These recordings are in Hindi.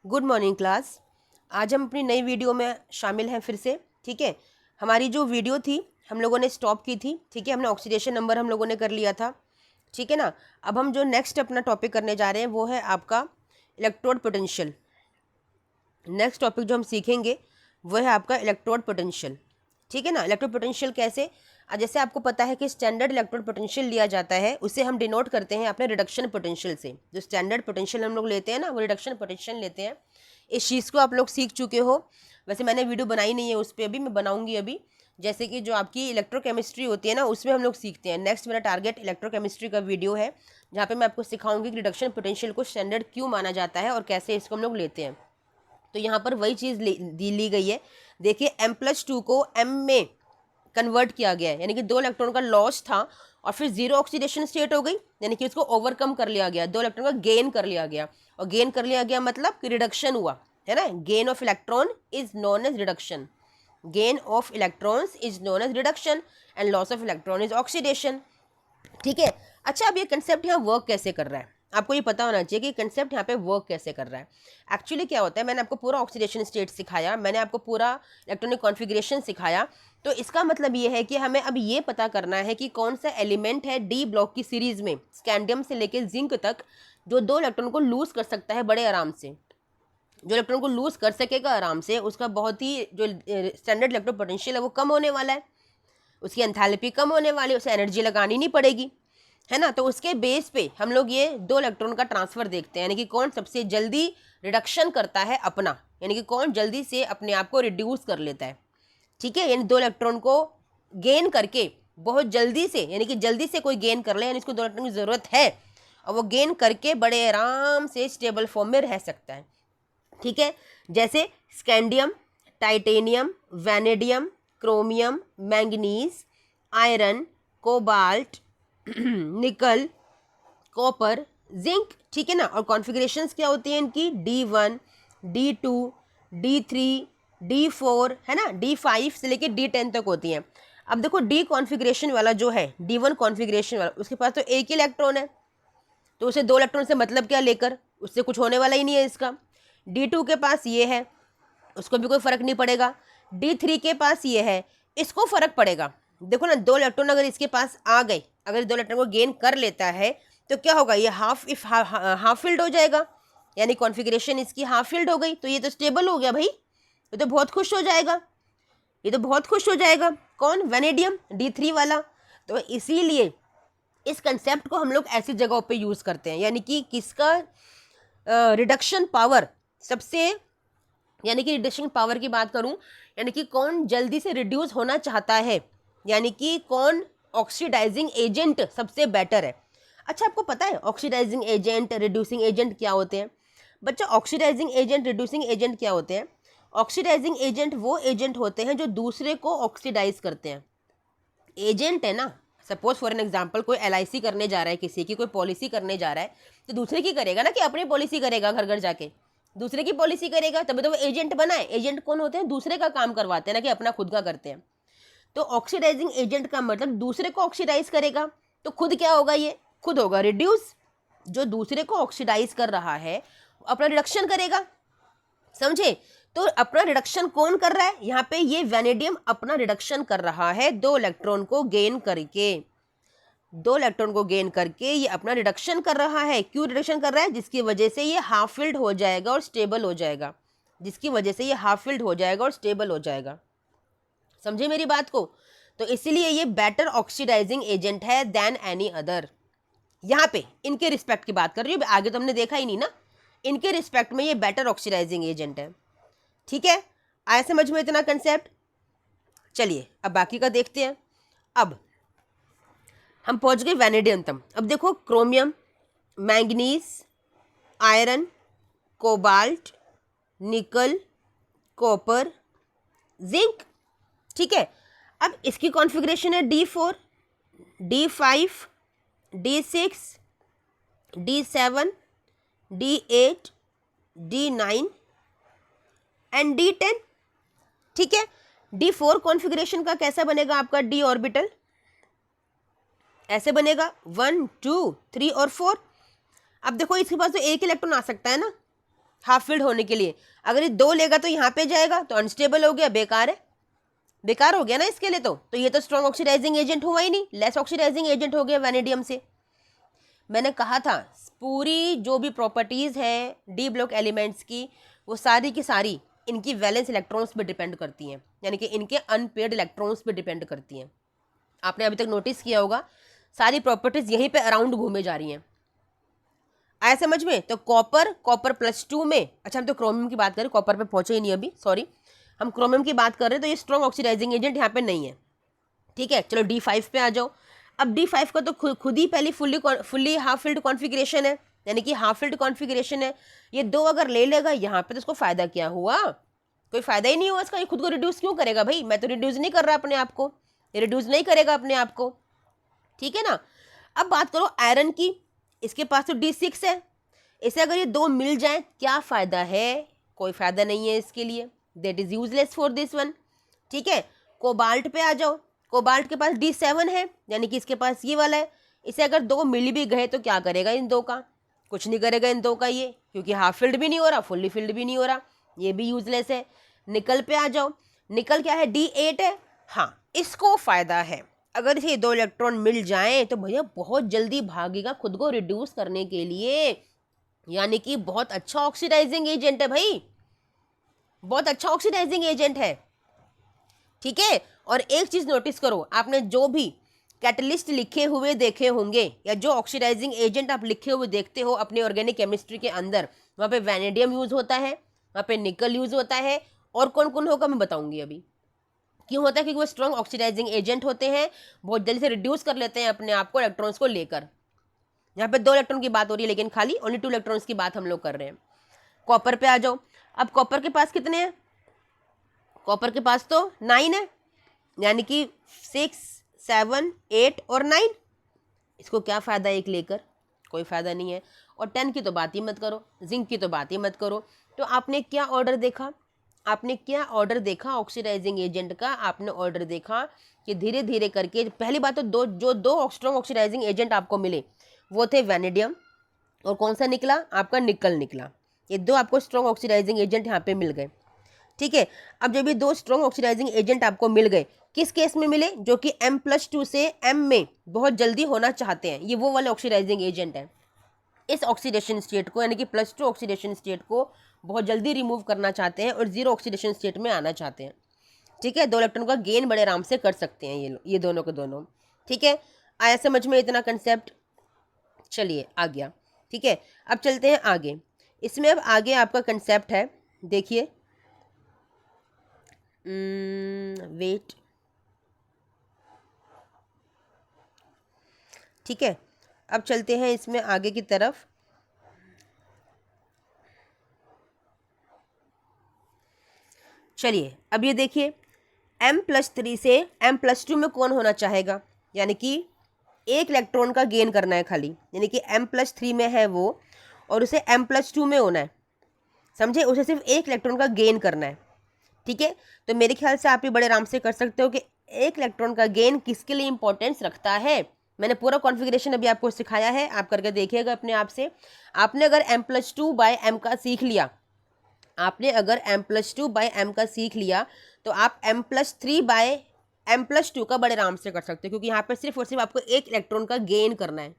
Good morning class. आज हम अपनी नई वीडियो में शामिल हैं फिर से। ठीक है, हमारी जो वीडियो थी हम लोगों ने स्टॉप की थी। ठीक है, हमने ऑक्सीडेशन नंबर हम लोगों ने कर लिया था। ठीक है ना। अब हम जो नेक्स्ट अपना टॉपिक करने जा रहे हैं वो है आपका इलेक्ट्रोड पोटेंशियल। नेक्स्ट टॉपिक जो हम सीखेंगे वो है आपका इलेक्ट्रोड पोटेंशियल। ठीक है ना। इलेक्ट्रोड पोटेंशियल कैसे, जैसे आपको पता है कि स्टैंडर्ड इलेक्ट्रोड पोटेंशियल लिया जाता है, उसे हम डिनोट करते हैं अपने रिडक्शन पोटेंशियल से। जो स्टैंडर्ड पोटेंशियल हम लोग लेते हैं ना, वो रिडक्शन पोटेंशियल लेते हैं। इस चीज़ को आप लोग सीख चुके हो। वैसे मैंने वीडियो बनाई नहीं है उस पर, अभी मैं बनाऊंगी अभी। जैसे कि जो आपकी इलेक्ट्रोकेमिस्ट्री होती है ना, उसमें हम लोग सीखते हैं। नेक्स्ट मेरा टारगेट इलेक्ट्रोकेमिस्ट्री का वीडियो है, जहाँ पे मैं आपको सिखाऊंगी कि रिडक्शन पोटेंशियल को स्टैंडर्ड क्यों माना जाता है और कैसे इसको हम लोग लेते हैं। तो यहाँ पर वही चीज़ ली गई है। देखिए M+2 को M में कन्वर्ट किया गया है, यानी कि 2 इलेक्ट्रॉन का लॉस था और फिर जीरो ऑक्सीडेशन स्टेट हो गई, यानी कि उसको ओवरकम कर लिया गया, 2 इलेक्ट्रॉन का गेन कर लिया गया। और गेन कर लिया गया मतलब कि रिडक्शन हुआ, है ना। Gain of electron is known as reduction. Gain of electrons is known as reduction and loss of electron is oxidation. ठीक है। अच्छा, अब ये कंसेप्ट यहाँ वर्क कैसे कर रहा है, आपको ये पता होना चाहिए कि कंसेप्ट यहाँ पे वर्क कैसे कर रहा है। एक्चुअली क्या होता है, मैंने आपको पूरा ऑक्सीडेशन स्टेट सिखाया, मैंने आपको पूरा इलेक्ट्रॉनिक कॉन्फ़िगरेशन सिखाया। तो इसका मतलब ये है कि हमें अब ये पता करना है कि कौन सा एलिमेंट है डी ब्लॉक की सीरीज में स्कैंडियम से लेकर जिंक तक जो 2 इलेक्ट्रॉन को लूज कर सकता है बड़े आराम से। जो इलेक्ट्रॉन को लूज कर सकेगा आराम से, उसका बहुत ही जो स्टैंडर्ड इलेक्ट्रो पोटेंशियल है वो कम होने वाला है, उसकी एंथैल्पी कम होने वाली है, उसे एनर्जी लगानी नहीं पड़ेगी, है ना। तो उसके बेस पे हम लोग ये 2 इलेक्ट्रॉन का ट्रांसफर देखते हैं, यानी कि कौन सबसे जल्दी रिडक्शन करता है अपना, यानी कि कौन जल्दी से अपने आप को रिड्यूस कर लेता है। ठीक है, यानी 2 इलेक्ट्रॉन को गेन करके बहुत जल्दी से, यानी कि जल्दी से कोई गेन कर ले, यानी इसको 2 इलेक्ट्रॉन की ज़रूरत है और वो गेन करके बड़े आराम से स्टेबल फॉर्म में रह सकता है। ठीक है, जैसे scandium, titanium, vanadium, chromium, manganese, iron, cobalt, निकल, कॉपर, जिंक। ठीक है ना। और कॉन्फ़िगरेशंस क्या होती हैं इनकी, D1, D2, D3, D4, है ना, D5 से लेके D10 तक होती हैं। अब देखो डी कॉन्फ़िगरेशन वाला जो है, D1 कॉन्फ़िगरेशन वाला, उसके पास तो एक ही इलेक्ट्रॉन है, तो उसे 2 इलेक्ट्रॉन से मतलब क्या लेकर, उससे कुछ होने वाला ही नहीं है इसका। D2 के पास ये है, उसको भी कोई फ़र्क नहीं पड़ेगा। D3 के पास ये है, इसको फ़र्क पड़ेगा। देखो ना, 2 इलेक्ट्रॉन अगर इसके पास आ गए, अगर 2 इलेक्ट्रॉन को गेन कर लेता है तो क्या होगा, ये हाफ फिल्ड हो जाएगा, यानी कॉन्फ़िगरेशन इसकी हाफ फिल्ड हो गई, तो ये तो स्टेबल हो गया भाई, ये तो बहुत खुश हो जाएगा, ये तो बहुत खुश हो जाएगा। कौन, वैनेडियम, D3 वाला। तो इसीलिए इस कंसेप्ट को हम लोग ऐसी जगहों पे यूज़ करते हैं, यानी कि किसका रिडक्शन पावर सबसे, यानी कि रिडक्शन पावर की बात करूं, यानी कि कौन जल्दी से रिड्यूस होना चाहता है, यानी कि कौन ऑक्सीडाइजिंग एजेंट सबसे बेटर है। अच्छा, आपको पता है ऑक्सीडाइजिंग एजेंट, रिड्यूसिंग एजेंट क्या होते हैं बच्चा? ऑक्सीडाइजिंग एजेंट, रिड्यूसिंग एजेंट क्या होते हैं? ऑक्सीडाइजिंग एजेंट वो एजेंट होते हैं जो दूसरे को ऑक्सीडाइज करते हैं। एजेंट है ना, सपोज फॉर एन एग्जाम्पल कोई LIC करने जा रहा है, किसी की कोई पॉलिसी करने जा रहा है, तो दूसरे की करेगा ना, कि अपनी पॉलिसी करेगा, घर घर जाके दूसरे की पॉलिसी करेगा, तभी तो वो एजेंट बना है। एजेंट कौन होते हैं? दूसरे का काम करवाते हैं ना, कि अपना खुद का करते हैं। तो ऑक्सीडाइजिंग एजेंट का मतलब दूसरे को ऑक्सीडाइज करेगा, तो खुद क्या होगा, ये खुद होगा रिड्यूस। जो दूसरे को ऑक्सीडाइज कर रहा है अपना रिडक्शन करेगा, समझे। तो अपना रिडक्शन कौन कर रहा है यहाँ पे? ये वैनेडियम अपना रिडक्शन कर रहा है 2 इलेक्ट्रॉन को गेन करके, 2 इलेक्ट्रॉन को गेन करके ये अपना रिडक्शन कर रहा है। क्यों रिडक्शन कर रहा है? जिसकी वजह से ये हाफ फिल्ड हो जाएगा और स्टेबल हो जाएगा, जिसकी वजह से ये हाफ फिल्ड हो जाएगा और स्टेबल हो जाएगा, समझे मेरी बात को। तो इसीलिए ये बेटर ऑक्सीडाइजिंग एजेंट है देन एनी अदर। यहाँ पे इनके रिस्पेक्ट की बात कर रही हूँ, आगे तो हमने देखा ही नहीं ना, इनके रिस्पेक्ट में ये बेटर ऑक्सीडाइजिंग एजेंट है। ठीक है, आया समझ में इतना कंसेप्ट? चलिए अब बाकी का देखते हैं। अब हम पहुंच गए वैनेडियम तक। अब देखो, क्रोमियम, मैंगनीज, आयरन, कोबाल्ट, निकल, कॉपर, जिंक। ठीक है, अब इसकी कॉन्फ़िगरेशन है D4, D5, D6, D7, D8, D9 and D10। ठीक है, D4 कॉन्फ़िगरेशन का कैसा बनेगा आपका D ऑर्बिटल? ऐसे बनेगा 1, 2, 3 और 4। अब देखो इसके पास तो एक इलेक्ट्रॉन आ सकता है ना, हाफ फिल्ड होने के लिए। अगर ये 2 लेगा तो यहाँ पे जाएगा, तो अनस्टेबल हो गया, बेकार है, बेकार हो गया ना इसके लिए। तो ये तो स्ट्रॉन्ग ऑक्सीडाइजिंग एजेंट हुआ ही नहीं, लेस ऑक्सीडाइजिंग एजेंट हो गया वैनेडियम से। मैंने कहा था पूरी जो भी प्रॉपर्टीज़ हैं डी ब्लॉक एलिमेंट्स की, वो सारी की सारी इनकी वैलेंस इलेक्ट्रॉन्स पे डिपेंड करती हैं, यानी कि इनके अनपेयर्ड इलेक्ट्रॉन्स पे डिपेंड करती हैं। आपने अभी तक नोटिस किया होगा सारी प्रॉपर्टीज़ यहीं पे अराउंड घूमे जा रही हैं। आया समझ में? तो कॉपर +2 में, अच्छा हम तो क्रोमियम की बात करें, कॉपर पे पहुंचे ही नहीं अभी, सॉरी, हम क्रोमियम की बात कर रहे हैं। तो ये स्ट्रॉन्ग ऑक्सीडाइजिंग एजेंट यहाँ पे नहीं है, ठीक है। चलो D5 पे आ जाओ। अब D5 का तो खुद ही पहली फुल्ली हाफ फिल्ड कॉन्फिगरेशन है, यानी कि हाफ फिल्ड कॉन्फिगरेशन है। ये 2 अगर ले लेगा यहाँ पे तो उसको फायदा क्या हुआ? कोई फायदा ही नहीं हुआ इसका। ये खुद को रिड्यूस क्यों करेगा भाई? मैं तो रिड्यूस नहीं कर रहा अपने आप को, ये रिड्यूस नहीं करेगा अपने आप को, ठीक है ना। अब बात करो आयरन की, इसके पास तो D6 है, इसे अगर ये 2 मिल जाए क्या फ़ायदा है? कोई फ़ायदा नहीं है इसके लिए, that is useless for this one, ठीक है। कोबाल्ट पे आ जाओ, कोबाल्ट के पास D7 है, यानी कि इसके पास ये वाला है। इसे अगर 2 मिल भी गए तो क्या करेगा इन 2 का? कुछ नहीं करेगा इन 2 का ये, क्योंकि हाफ फिल्ड भी नहीं हो रहा, फुल्ली फिल्ड भी नहीं हो रहा, ये भी यूजलेस है। निकल पे आ जाओ, निकल क्या है? D8 है, हाँ इसको फ़ायदा है। अगर इसे 2 इलेक्ट्रॉन मिल जाएँ तो भैया बहुत जल्दी भागेगा खुद को रिड्यूस करने के लिए, यानी कि बहुत अच्छा ऑक्सीडाइजिंग एजेंट है भाई, बहुत अच्छा ऑक्सीडाइजिंग एजेंट है, ठीक है। और एक चीज़ नोटिस करो, आपने जो भी कैटलिस्ट लिखे हुए देखे होंगे या जो ऑक्सीडाइजिंग एजेंट आप लिखे हुए देखते हो अपने ऑर्गेनिक केमिस्ट्री के अंदर, वहाँ पे वैनेडियम यूज़ होता है, वहाँ पे निकल यूज़ होता है, और कौन कौन होगा मैं बताऊंगी अभी। क्यों होता है? क्योंकि वो स्ट्रॉन्ग ऑक्सीडाइजिंग एजेंट होते हैं, बहुत जल्दी से रिड्यूस कर लेते हैं अपने आप को इलेक्ट्रॉन्स को लेकर। यहाँ पे 2 इलेक्ट्रॉन की बात हो रही है, लेकिन खाली ओनली 2 इलेक्ट्रॉन्स की बात हम लोग कर रहे हैं। कॉपर पे आ जाओ। अब कॉपर के पास कितने हैं? कॉपर के पास तो 9 है, यानी कि 6, 7, 8 और 9। इसको क्या फ़ायदा एक लेकर? कोई फ़ायदा नहीं है। और 10 की तो बात ही मत करो, जिंक की तो बात ही मत करो। तो आपने क्या ऑर्डर देखा? आपने क्या ऑर्डर देखा ऑक्सीडाइजिंग एजेंट का? आपने ऑर्डर देखा कि धीरे धीरे करके, पहली बात तो जो दो स्ट्रॉन्ग ऑक्सीडाइजिंग एजेंट आपको मिले वो थे वैनेडियम, और कौन सा निकला? आपका निकल निकला। ये 2 आपको स्ट्रॉन्ग ऑक्सीडाइजिंग एजेंट यहाँ पे मिल गए, ठीक है। अब जब ये 2 स्ट्रॉन्ग ऑक्सीडाइजिंग एजेंट आपको मिल गए, किस केस में मिले? जो कि M+2 से M में बहुत जल्दी होना चाहते हैं, ये वो वाले ऑक्सीडाइजिंग एजेंट है। इस ऑक्सीडेशन स्टेट को, यानी कि +2 ऑक्सीडेशन स्टेट को बहुत जल्दी रिमूव करना चाहते हैं और 0 ऑक्सीडेशन स्टेट में आना चाहते हैं, ठीक है। 2 इलेक्ट्रॉन का गेन बड़े आराम से कर सकते हैं ये दोनों के दोनों, ठीक है। आया समझ में इतना कंसेप्ट? चलिए आ गया, ठीक है। अब चलते हैं आगे। इसमें अब आगे आपका कंसेप्ट है, देखिए, वेट, ठीक है। अब चलते हैं इसमें आगे की तरफ। चलिए अब ये देखिए, M+3 से M+2 में कौन होना चाहेगा? यानी कि 1 इलेक्ट्रॉन का गेन करना है खाली, यानी कि M+3 में है वो और उसे M+2 में होना है, समझे? उसे सिर्फ 1 इलेक्ट्रॉन का गेन करना है, ठीक है। तो मेरे ख्याल से आप ये बड़े आराम से कर सकते हो कि 1 इलेक्ट्रॉन का गेन किसके लिए इंपॉर्टेंस रखता है। मैंने पूरा कॉन्फ़िगरेशन अभी आपको सिखाया है, आप करके देखिएगा अपने आप से। आपने अगर M+2/M का सीख लिया, आपने अगर M+2/M का सीख लिया, तो आप M+3/M+2 का बड़े आराम से कर सकते हो, क्योंकि यहाँ पर सिर्फ और सिर्फ आपको 1 इलेक्ट्रॉन का गेन करना है,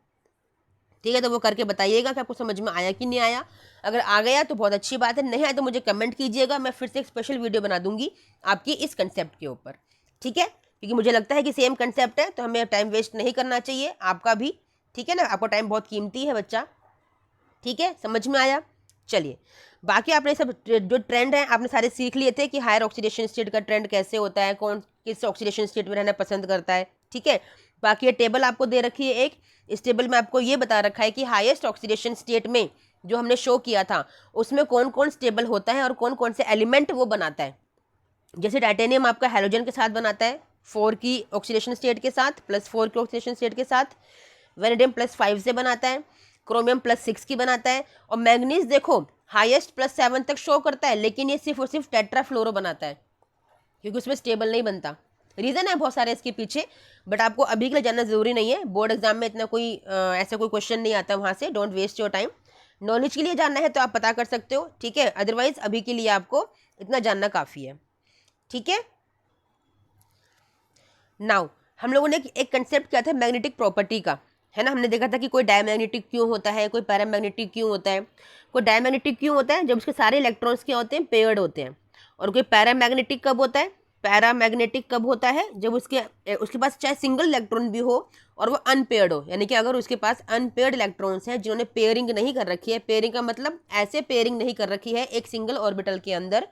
ठीक है। तो वो करके बताइएगा कि आपको समझ में आया कि नहीं आया। अगर आ गया तो बहुत अच्छी बात है, नहीं आया तो मुझे कमेंट कीजिएगा, मैं फिर से एक स्पेशल वीडियो बना दूंगी आपकी इस कंसेप्ट के ऊपर, ठीक है। क्योंकि मुझे लगता है कि सेम कंसेप्ट है, तो हमें टाइम वेस्ट नहीं करना चाहिए, आपका भी, ठीक है ना। आपका टाइम बहुत कीमती है बच्चा, ठीक है। समझ में आया? चलिए, बाकी आपने सब जो ट्रेंड है आपने सारे सीख लिए थे कि हायर ऑक्सीडेशन स्टेट का ट्रेंड कैसे होता है, कौन किस ऑक्सीडेशन स्टेट में रहना पसंद करता है, ठीक है। बाकी ये टेबल आपको दे रखी है एक, इस टेबल में आपको ये बता रखा है कि हाईएस्ट ऑक्सीडेशन स्टेट में जो हमने शो किया था उसमें कौन कौन स्टेबल होता है और कौन कौन से एलिमेंट वो बनाता है। जैसे टाइटेनियम आपका हैलोजन के साथ बनाता है 4 की ऑक्सीडेशन स्टेट के साथ, +4 की ऑक्सीडेशन स्टेट के साथ। वेनेडियम +5 से बनाता है, क्रोमियम +6 की बनाता है, और मैग्नीज देखो हाईएस्ट +7 तक शो करता है, लेकिन ये सिर्फ और सिर्फ टेट्राफ्लोरो बनाता है, क्योंकि उसमें स्टेबल नहीं बनता। रीज़न है बहुत सारे इसके पीछे, बट आपको अभी के लिए जानना ज़रूरी नहीं है। बोर्ड एग्जाम में इतना कोई ऐसा कोई क्वेश्चन नहीं आता वहाँ से, don't waste your time, knowledge के लिए जानना है तो आप पता कर सकते हो, ठीक है, अदरवाइज अभी के लिए आपको इतना जानना काफ़ी है, ठीक है। नाउ हम लोगों ने एक कंसेप्ट किया था मैग्नेटिक प्रॉपर्टी का, है ना। हमने देखा था कि कोई डायमैग्नेटिक क्यों होता है, कोई पैरामैग्नेटिक क्यों होता है। कोई डायमैग्नेटिक क्यों होता है, जब उसके सारे इलेक्ट्रॉन्स क्या होते हैं, पेयर्ड होते हैं। और कोई पैरामैग्नेटिक कब होता है, पैरामैग्नेटिक कब होता है, जब उसके पास चाहे सिंगल इलेक्ट्रॉन भी हो और वो अनपेयर्ड हो, यानी कि अगर उसके पास अनपेयर्ड इलेक्ट्रॉन्स हैं जिन्होंने पेयरिंग नहीं कर रखी है। पेयरिंग का मतलब ऐसे पेयरिंग नहीं कर रखी है एक सिंगल ऑर्बिटल के अंदर,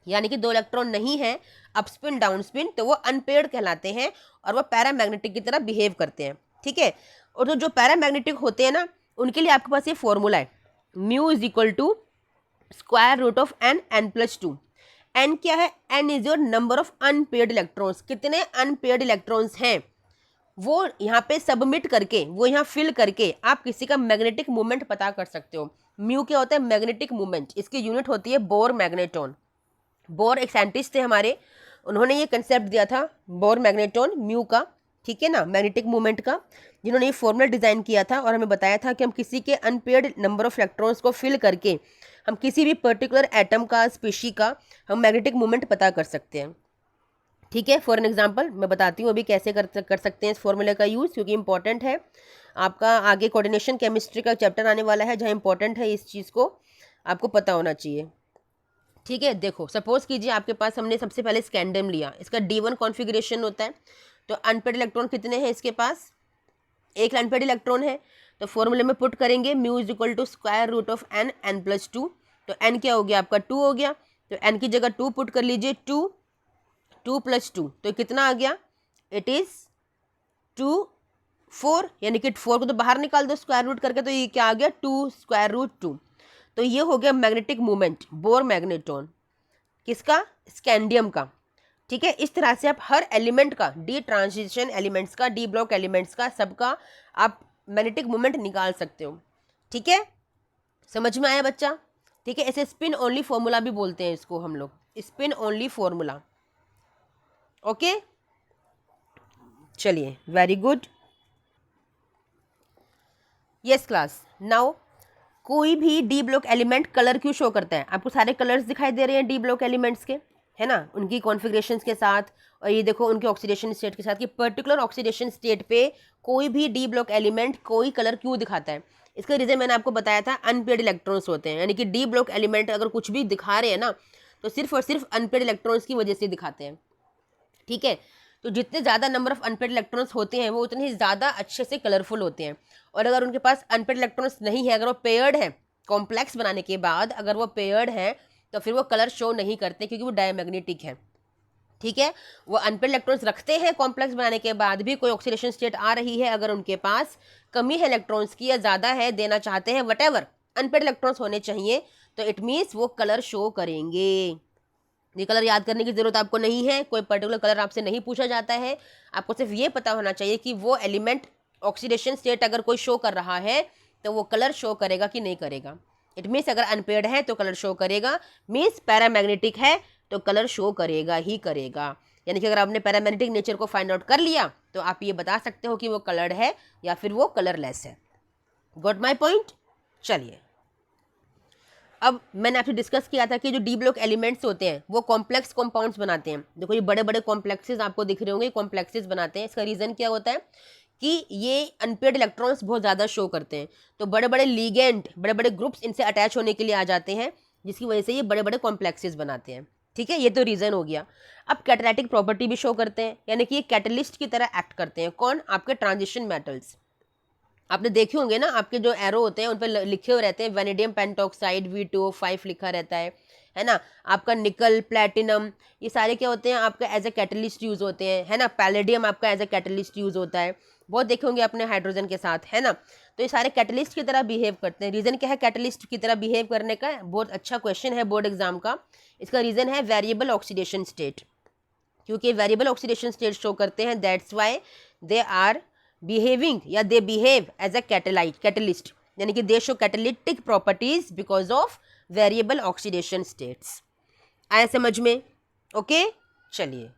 यानी कि 2 इलेक्ट्रॉन नहीं है अप स्पिन डाउन स्पिन, तो वो अनपेयर्ड कहलाते हैं और वो पैरामैग्नेटिक की तरह बिहेव करते हैं, ठीक है। और तो जो पैरामैग्नेटिक होते हैं ना, उनके लिए आपके पास ये फॉर्मूला है, mu is equal to square root of n n plus two. N क्या है, n is your number of unpaired electrons. कितने अनपेयर्ड इलेक्ट्रॉन्स हैं वो यहाँ पे सबमिट करके, वो यहाँ फिल करके आप किसी का मैग्नेटिक मूवमेंट पता कर सकते हो। म्यू क्या होता है, मैग्नेटिक मूवमेंट, इसकी यूनिट होती है बोर मैग्नेटॉन। बोर एक साइंटिस्ट थे हमारे, उन्होंने ये कंसेप्ट दिया था बोर मैग्नेटॉन म्यू का, ठीक है ना, मैग्नेटिक मूवमेंट का, जिन्होंने ये फॉर्मूला डिज़ाइन किया था और हमें बताया था कि हम किसी के अनपेयर्ड नंबर ऑफ इलेक्ट्रॉन्स को फिल करके हम किसी भी पर्टिकुलर एटम का, स्पीशी का हम मैग्नेटिक मूवमेंट पता कर सकते हैं, ठीक है। फॉर एन एग्जांपल मैं बताती हूँ अभी कैसे कर सकते हैं इस फॉर्मूले का यूज़, क्योंकि इंपॉर्टेंट है। आपका आगे कोऑर्डिनेशन केमिस्ट्री का चैप्टर आने वाला है जहाँ इंपॉर्टेंट है, इस चीज़ को आपको पता होना चाहिए, ठीक है। देखो सपोज कीजिए आपके पास, हमने सबसे पहले स्कैंडियम लिया, इसका D1 कॉन्फ़िगरेशन होता है, तो अनपेयर्ड इलेक्ट्रॉन कितने हैं इसके पास, एक अनपेयर्ड इलेक्ट्रॉन है। तो फॉर्मूले में पुट करेंगे mu is equal to square root of n n plus two. तो एन क्या हो गया आपका, 2 हो गया, तो एन की जगह 2 पुट कर लीजिए, 2 प्लस 2 तो कितना आ गया, इट इज़ 2 4, यानी कि 4 को तो बाहर निकाल दो स्क्वायर रूट करके, तो ये क्या आ गया 2 स्क्वायर रूट 2। तो ये हो गया मैग्नेटिक मूवमेंट बोर मैग्नेटॉन, किसका, स्कैंडियम का, ठीक है। इस तरह से आप हर एलिमेंट का, डी ट्रांजिशन एलिमेंट्स का, डी ब्लॉक एलिमेंट्स का, सबका आप मैग्नेटिक मूवमेंट निकाल सकते हो, ठीक है। समझ में आया बच्चा, ठीक है। ऐसे स्पिन ओनली फॉर्मूला भी बोलते हैं इसको हम लोग, स्पिन ओनली फॉर्मूला, ओके। चलिए very good, yes class. Now कोई भी डी ब्लॉक एलिमेंट कलर क्यों शो करता है, आपको सारे कलर्स दिखाई दे रहे हैं डी ब्लॉक एलिमेंट्स के, है ना, उनकी कॉन्फ़िगरेशंस के साथ, और ये देखो उनके ऑक्सीडेशन स्टेट के साथ कि पर्टिकुलर ऑक्सीडेशन स्टेट पे कोई भी डी ब्लॉक एलिमेंट कोई कलर क्यों दिखाता है। इसका रीज़न मैंने आपको बताया था, अनपेयर्ड इलेक्ट्रॉन्स होते हैं, यानी कि डी ब्लॉक एलिमेंट अगर कुछ भी दिखा रहे हैं ना, तो सिर्फ और सिर्फ अनपेयर्ड इलेक्ट्रॉन्स की वजह से दिखाते हैं, ठीक है। तो जितने ज़्यादा नंबर ऑफ अनपेयर्ड इलेक्ट्रॉन्स होते हैं वो उतने ही ज़्यादा अच्छे से कलरफुल होते हैं। और अगर उनके पास अनपेयर्ड इलेक्ट्रॉन्स नहीं है, अगर वो पेयर्ड है, कॉम्प्लेक्स बनाने के बाद अगर वो पेयर्ड है, तो फिर वो कलर शो नहीं करते क्योंकि वो डायमैग्नेटिक है, ठीक है। वो अनपेयर्ड इलेक्ट्रॉन्स रखते हैं कॉम्प्लेक्स बनाने के बाद भी, कोई ऑक्सीडेशन स्टेट आ रही है, अगर उनके पास कमी है इलेक्ट्रॉन्स की या ज़्यादा है, देना चाहते हैं, वटेवर अनपेयर्ड इलेक्ट्रॉन्स होने चाहिए, तो इट मीन्स वो कलर शो करेंगे। ये कलर याद करने की ज़रूरत आपको नहीं है, कोई पर्टिकुलर कलर आपसे नहीं पूछा जाता है, आपको सिर्फ ये पता होना चाहिए कि वो एलिमेंट ऑक्सीडेशन स्टेट अगर कोई शो कर रहा है तो वो कलर शो करेगा कि नहीं करेगा। इट मीन्स अगर अनपेयर्ड है तो कलर शो करेगा, मीन्स पैरामैग्नेटिक है तो कलर शो करेगा ही करेगा। यानी कि अगर आपने पैरामैग्नेटिक नेचर को फाइंड आउट कर लिया तो आप ये बता सकते हो कि वो कलर्ड है या फिर वो कलरलेस है। Got my point. चलिए अब मैंने आपसे डिस्कस किया था कि जो डी ब्लॉक एलिमेंट्स होते हैं वो कॉम्प्लेक्स कंपाउंड्स बनाते हैं। देखो ये बड़े बड़े कॉम्प्लेक्सेस आपको दिख रहे होंगे, कॉम्प्लेक्सेस बनाते हैं। इसका रीज़न क्या होता है कि ये अनपेयर्ड इलेक्ट्रॉन्स बहुत ज़्यादा शो करते हैं, तो बड़े बड़े लीगेंड, बड़े बड़े ग्रुप्स इनसे अटैच होने के लिए आ जाते हैं, जिसकी वजह से ये बड़े बड़े कॉम्प्लेक्सेस बनाते हैं, ठीक है। ये तो रीज़न हो गया। अब कैटालिटिक प्रॉपर्टी भी शो करते हैं, यानी कि ये कैटलिस्ट की तरह एक्ट करते हैं। कौन, आपके ट्रांजिशन मेटल्स। आपने देखे होंगे ना, आपके जो एरो होते हैं उन पर लिखे हुए रहते हैं वेनेडियम पेंटॉक्साइड V2O5 लिखा रहता है ना। आपका निकल, प्लेटिनम, ये सारे क्या होते हैं, आपका एज ए कैटलिस्ट यूज़ होते हैं, है ना। पैलेडियम आपका एज ए कैटलिस्ट यूज़ होता है, बहुत देखे होंगे अपने हाइड्रोजन के साथ, है ना। तो ये सारे कैटलिस्ट की तरह बिहेव करते हैं। रीज़न क्या है कैटलिस्ट की तरह बिहेव करने का, बहुत अच्छा क्वेश्चन है बोर्ड एग्जाम का। इसका रीज़न है वेरिएबल ऑक्सीडेशन स्टेट, क्योंकि वेरिएबल ऑक्सीडेशन स्टेट शो करते हैं, that's why they are behaving या they behave as a catalyst, यानी कि they show catalytic properties because of variable oxidation states. आया समझ में, ओके। चलिए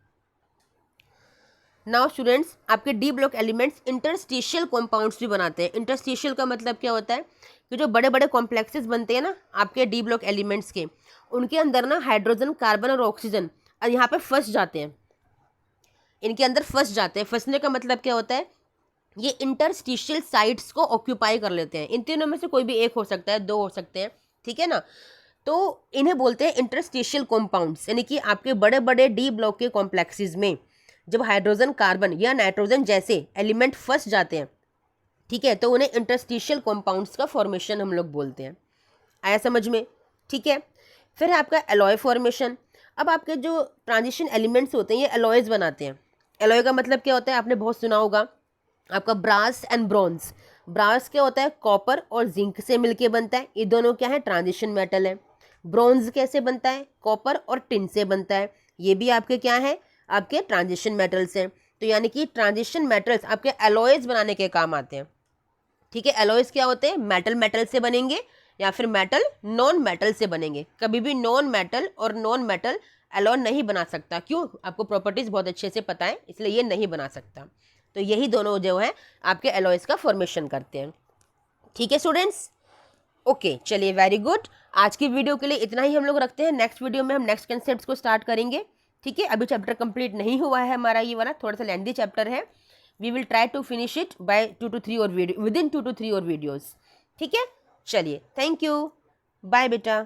नाउ स्टूडेंट्स, आपके D block elements interstitial compounds भी बनाते हैं। इंटरस्टिशियल का मतलब क्या होता है कि जो बड़े बड़े कॉम्प्लेक्सेस बनते हैं ना आपके डी ब्लॉक एलिमेंट्स के, उनके अंदर ना हाइड्रोजन, कार्बन और ऑक्सीजन यहाँ पे फंस जाते हैं, इनके अंदर फंस जाते हैं। फंसने का मतलब क्या होता है, ये इंटरस्टिशियल साइट्स को ऑक्यूपाई कर लेते हैं। इन तीनों में से कोई भी एक हो सकता है, दो हो सकते हैं, ठीक है ना। तो इन्हें बोलते हैं इंटरस्टिशियल कॉम्पाउंड्स, यानी कि आपके बड़े बड़े डी ब्लॉक के कॉम्प्लेक्सेस में जब हाइड्रोजन, कार्बन या नाइट्रोजन जैसे एलिमेंट फंस जाते हैं, ठीक है, तो उन्हें इंटरस्टिशियल कॉम्पाउंड्स का फॉर्मेशन हम लोग बोलते हैं। आया समझ में, ठीक है। फिर है आपका एलॉय फॉर्मेशन। अब आपके जो ट्रांजिशन एलिमेंट्स होते हैं ये एलॉयज बनाते हैं। एलॉय का मतलब क्या होता है, आपने बहुत सुना होगा, आपका ब्रास एंड ब्रॉन्ज। ब्रास क्या होता है, कॉपर और जिंक से मिलके बनता है, ये दोनों क्या है, ट्रांजिशन मेटल है। ब्रॉन्ज कैसे बनता है, कॉपर और टिन से बनता है, ये भी आपके क्या है, आपके ट्रांजिशन मेटल्स हैं। तो यानी कि ट्रांजिशन मेटल्स आपके एलॉयज बनाने के काम आते हैं, ठीक है। एलॉयज क्या होते हैं, मेटल मेटल से बनेंगे या फिर मेटल नॉन मेटल से बनेंगे। कभी भी नॉन मेटल और नॉन मेटल एलॉय नहीं बना सकता, क्यों, आपको प्रॉपर्टीज बहुत अच्छे से पता है, इसलिए ये नहीं बना सकता। तो यही दोनों जो है आपके एलॉयज का फॉर्मेशन करते हैं, ठीक है स्टूडेंट्स। ओके, चलिए, वेरी गुड। आज की वीडियो के लिए इतना ही हम लोग रखते हैं। नेक्स्ट वीडियो में हम नेक्स्ट कंसेप्ट को स्टार्ट करेंगे, ठीक है। अभी चैप्टर कंप्लीट नहीं हुआ है हमारा, ये वाला थोड़ा सा लेंथी चैप्टर है। We will try to finish it by 2 to 3 और वीडियो, विद इन 2 to 3 और वीडियोज़, ठीक है। चलिए, थैंक यू, बाय बेटा।